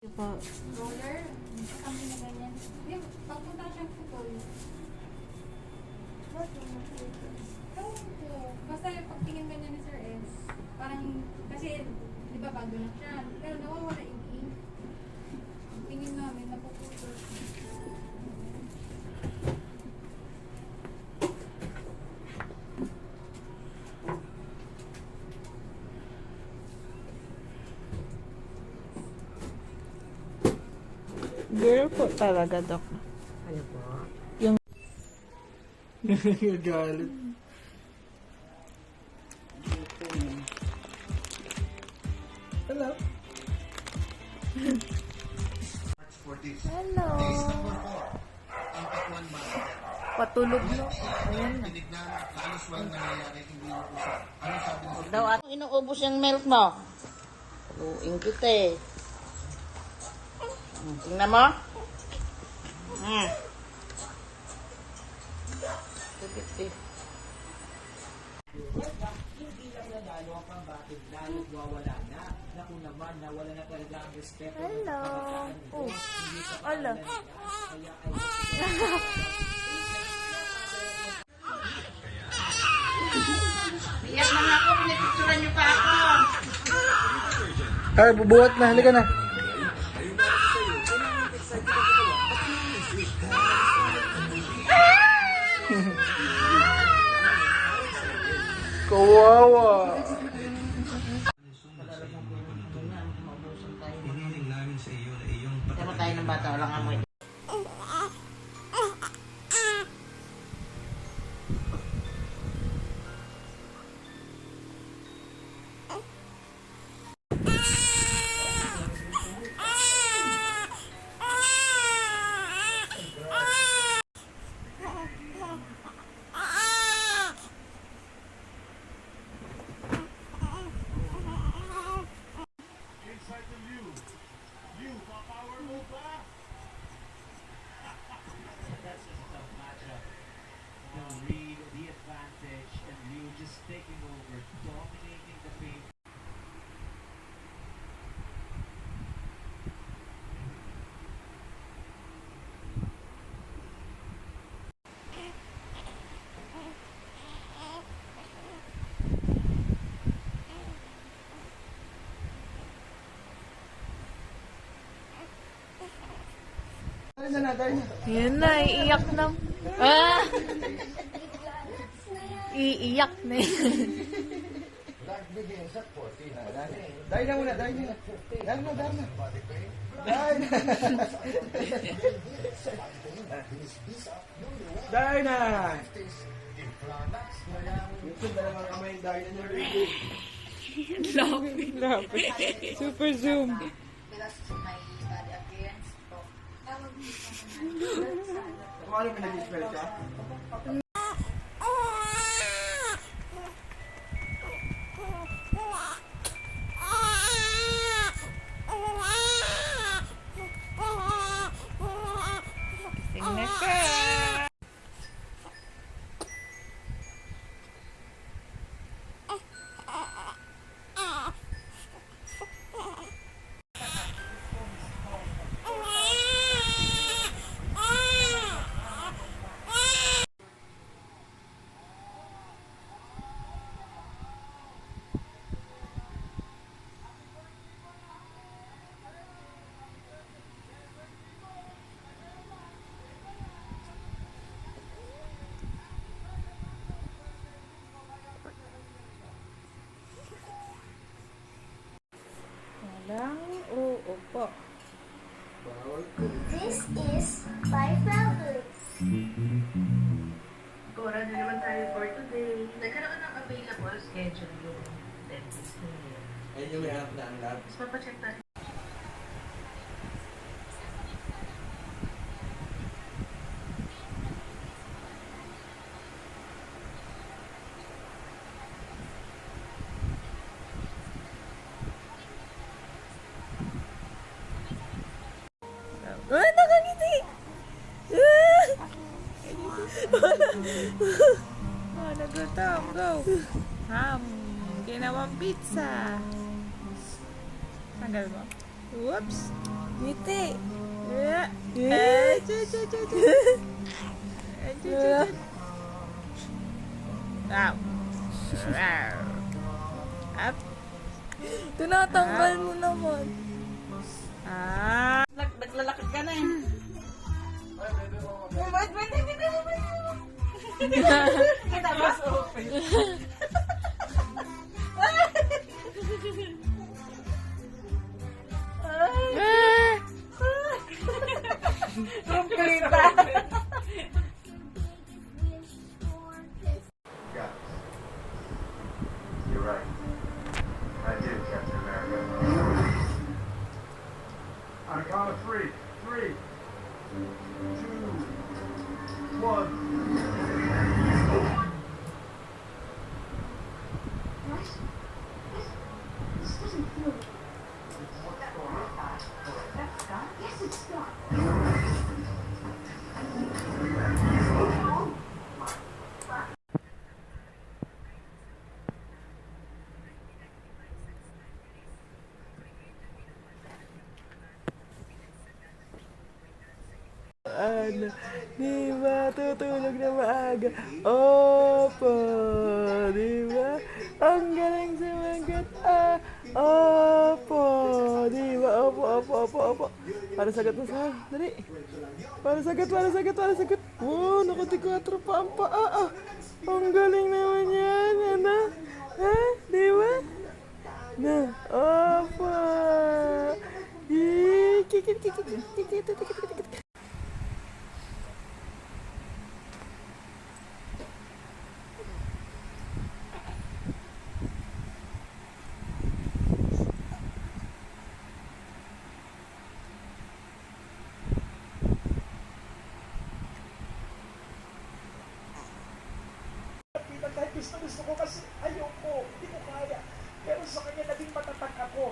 Po. Roller, kami na ganyan. Yung pagpunta siyang putol. Basta yung pagtingin ganyan ni Sir S, parang, kasi, di ba bago lang siya, pero nawawala yung ink. Tingin namin, napuputol. Girl po talaga, Dok. Ano po? Yung Nagagalit. Hello. Hello. Patulog no. Ayan na. Daw at inuubos yung milk mo. Luing kita eh. Tingnan mo. Tipit. Hindi lang nanalo ang pambatid, lalo't wawala na. Naku naman, nawala na talaga ang respeto. Hello. Oh. Hindi sa Hello. kaya ay Iyak na nga ako, pinipicturan niyo pa ako. Ay, bubuhat na, halika na. Kawawa. Tama tayo ng bata, walang amoy. Read the advantage and Liu just taking over, dominating the paint. Yun na, iiyak na. Ah! Iiyak na yun. Dahil na muna, dahil na. Dahil na. Dahil na. Dahil na. YouTube na naman kamay dahil na nyo. Lapit. Super zoom. Kung ano pinag-spell ka? Gising na ka. Walang oo po. This is by Felix. Kora na naman tayo for today. Nagkaroon ng available schedule yung dentist niya. Ayun yung may app na ang lab. Mas papacheck natin. Ah, nakangiti! Ah! Oh, nagutom. Go! Ham! Ginawang pizza. Tanggal mo. Whoops! Ngiti. Wow. Up. Tinatanggal mo naman. Ah. Naglalakad ka na eh. Kita mas open. Kumplita. Guys, you're right. I did Captain America. On a count of three. 3, 2, 1. What? This doesn't feel. What's going on? That's Scott? Yes, it's Scott. Ano, di ba tutulog na maaga? Opo, di ba? Ang galing sumagot, opo, di ba? Opo. Para sagot mo sa dali. Para sagot. Wow, nakatikatro pa ang paa. Ang galing naman yan, ano? Ha? Di ba? Na, opo. Kikit. Kahit gusto ko kasi ayoko, hindi ko kaya. Pero sa kanya naging matatag ako.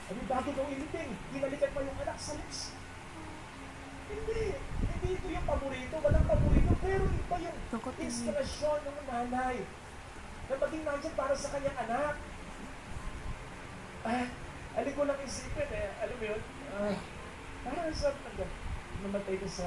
Ano bago daw ilibing, hinalikan pa yung anak sa lips. Hindi ito yung paborito, walang paborito, pero iba yung inspirasyon ng nanay na maging nandyan para sa kanyang anak. Alin ko lang isipin alam mo yun, parang sa namatay ko sa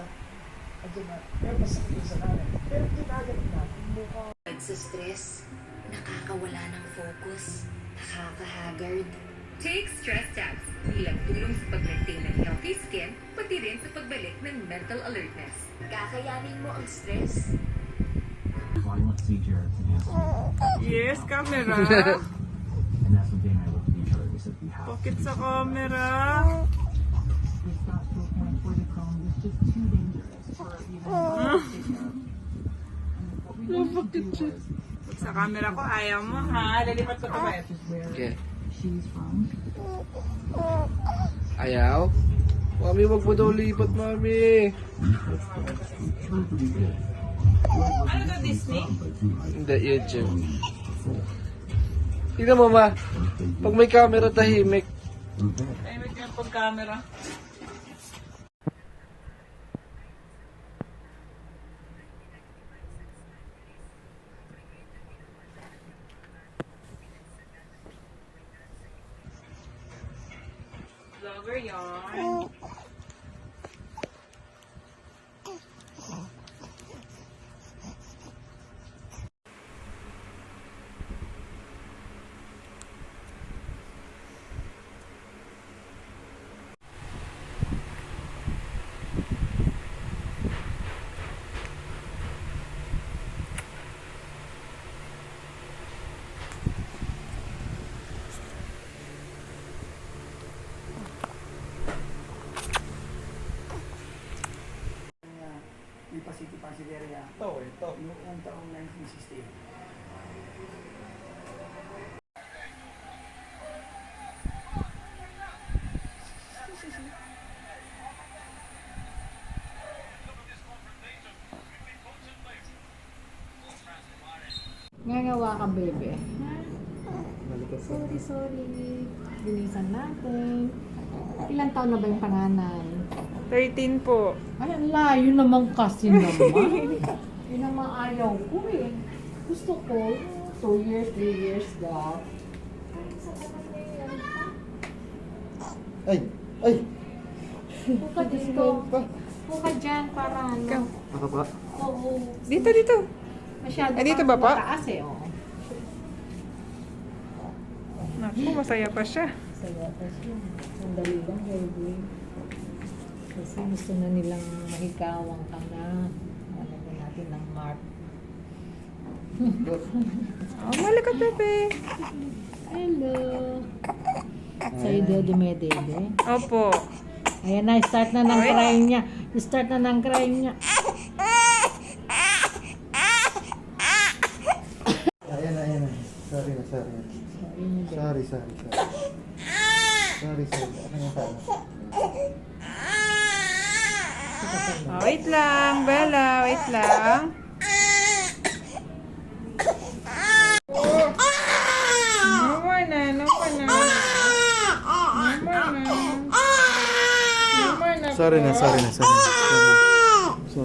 andyan na, pero masakit ko sa nanay. Pero ginagalit natin mukha. Sa stress, nakakawala ng focus, nakaka-haggard. Take stress tabs bilang tulong sa pag-maintain ng healthy skin, pati rin sa pagbalik ng mental alertness. Kakayanin mo ang stress. Yes, camera. Bakit sa camera? Sa camera ko, ayaw mo ha. Lilipat ko ito. Okay. Ayaw? Mami, wag mo daw lipat, mami. Ano to, Disney? Hindi, YouTube. Tingnan mo, ma. Pag may camera, tahimik. Tahimik yung pag-camera. Vlogger yarn. Lipa City, Pasig area. Ito. Noong taong 1968. Ngagawa ka, bebe. Sorry. Linisan natin. Ilan taon na ba yung panganay? 13 po. Ay, ang layo naman kasi naman. Yun naman ayaw ko eh. Gusto ko, 2 years, 3 years daw. Ay! Puka dito. Puka dyan para ano. Ako pa. Oo. Dito, dito. Masyado Dito pang ba pa? mataas eh. Oo. Naku, masaya pa siya. Saya pa siya. Sandali lang, baby. Kasi gusto na nilang mahikawang ka na. Lalagyan natin ng mark. Oh, malikat, bebe. Hello. Sa'yo daw dumedede. Opo. Ayan na, start na ng crying niya. Start na ng crying niya. Ayan na. Sorry na. Sorry. Sorry. Ano yung sana? Oh, wait lang, Bella. Wait lang. No more na. Sorry na. Sorry.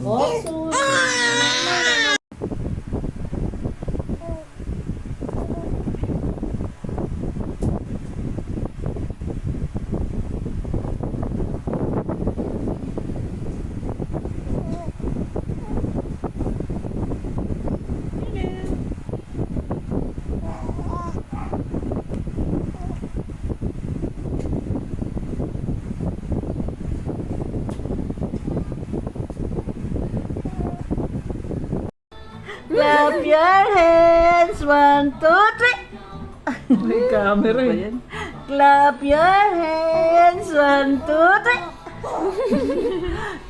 Oh, so, Clap your hands, 1, 2, 3. May camera yan. Clap your hands, 1, 2, 3.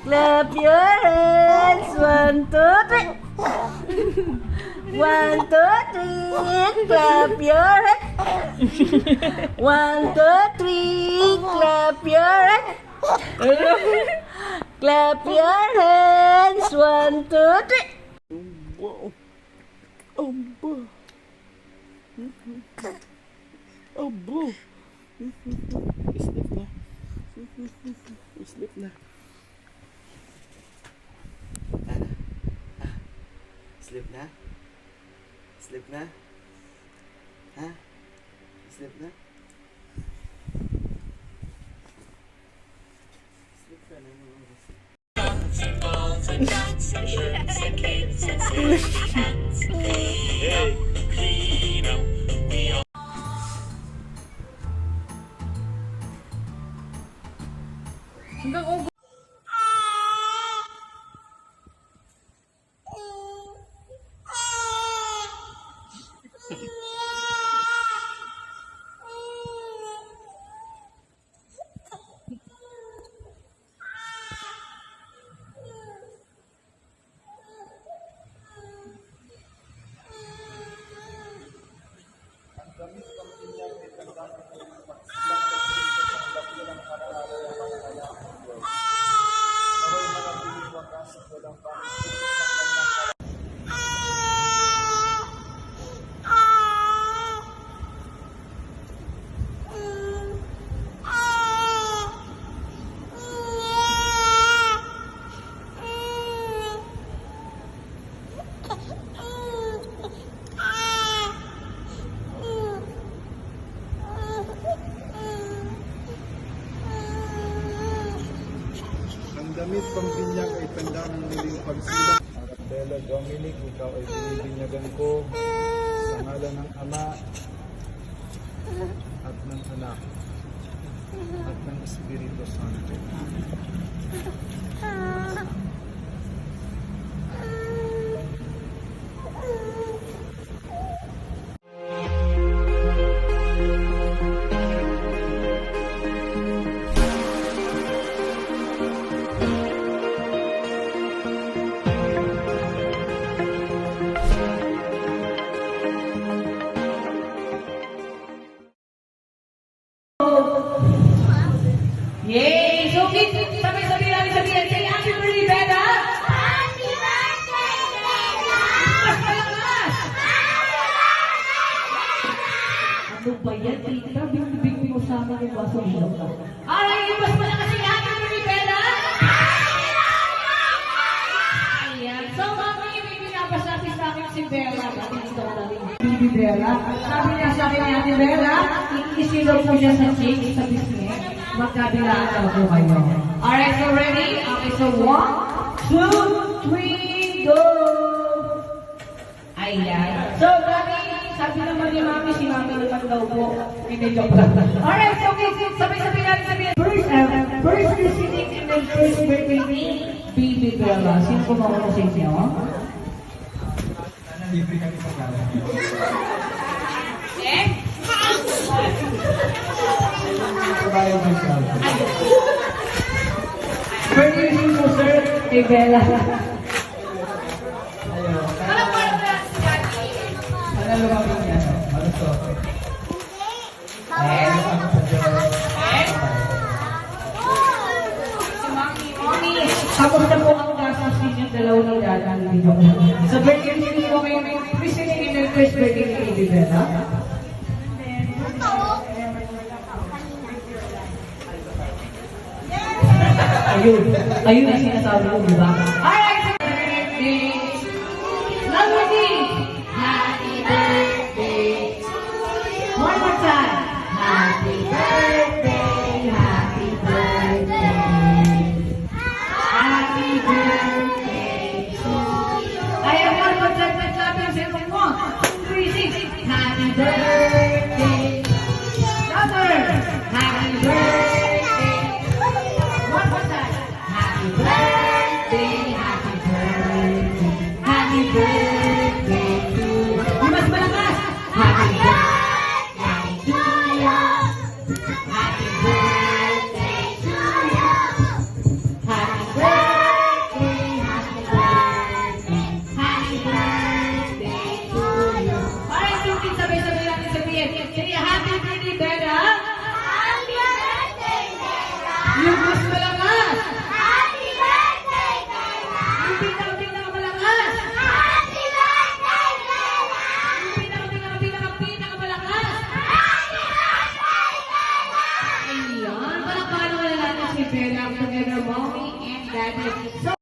Clap your hands, 1, 2, 3. 1, 2, 3. Clap your hands. 1, 2, 3. Clap your hands. Clap your hands, 1, 2, 3. Wow. Aba. Sleep na. Sleep na? Sleep na? Ha? Sleep na? Sleep ka na mga oras. Damit pambinyag ay tanda ng muling pagsilang. Arabella Dominic, ikaw ay binibinyagan ko sa ngalan ng Ama at ng Anak at ng Espiritu Santo. Yay! So, sabi namin sabihin, say Happy Birthday, Bella! Happy Birthday, Bella! Mas malakas! Ano ba yan, tita? Bing-bing mo sa akin yung baso mo. Ay, mas malakas yung Happy Birthday, Bella! Ayan. So, mami, may pinapasabi sa akin si Bella. Baby Bella. Sabi niya sa akin ni Ate Bella, iisilog mo siya sa cheek, sa business. Magkabilaan daw po kayo. Alright? So 1, 2, 3, go! Ayan. So, sabi naman ni Mami, si Mami naman daw po. Hindi, joke lang. Alright, so sabay-sabay natin sabihin. First listening and then first birthday ni Baby Bella. Sino po mauna sa inyo? Libre kami sa kala. Eh? Kabayan mo siya. Birthday wishes po, sir, kay Bella. Ano lumabas niya? Ano to? Tapos na po ang gastos ninyo dalawa ng dalang video. So, birthday wishes po kayo may listening and then first birthday ni Baby Bella. Ayun ang sinasabi ko, di ba? Alright! Birthday! Lovely! Happy birthday! One more time! Happy birthday! Happy birthday! Happy birthday to you! Ayan, one more time! Let's clap your hands. 1, 2, 3, 6! Happy birthday! Another! Happy birthday! One more time! Happy birthday, happy birthday, happy birthday to you. Mas malakas! Happy birthday to you. Happy birthday to you. Happy birthday, happy birthday, happy birthday to you. Alright, so sabay-sabay natin sabihin. Sige, happy birthday, Bella. Happy birthday, Bella. Yung mas malakas. Happy birthday, Bella. Yung pinaka-malakas. Happy birthday, Bella. Yung pinaka-malakas. Happy birthday, Bella. Ayan, palakpakan naman natin si Bella together, mommy and daddy. So,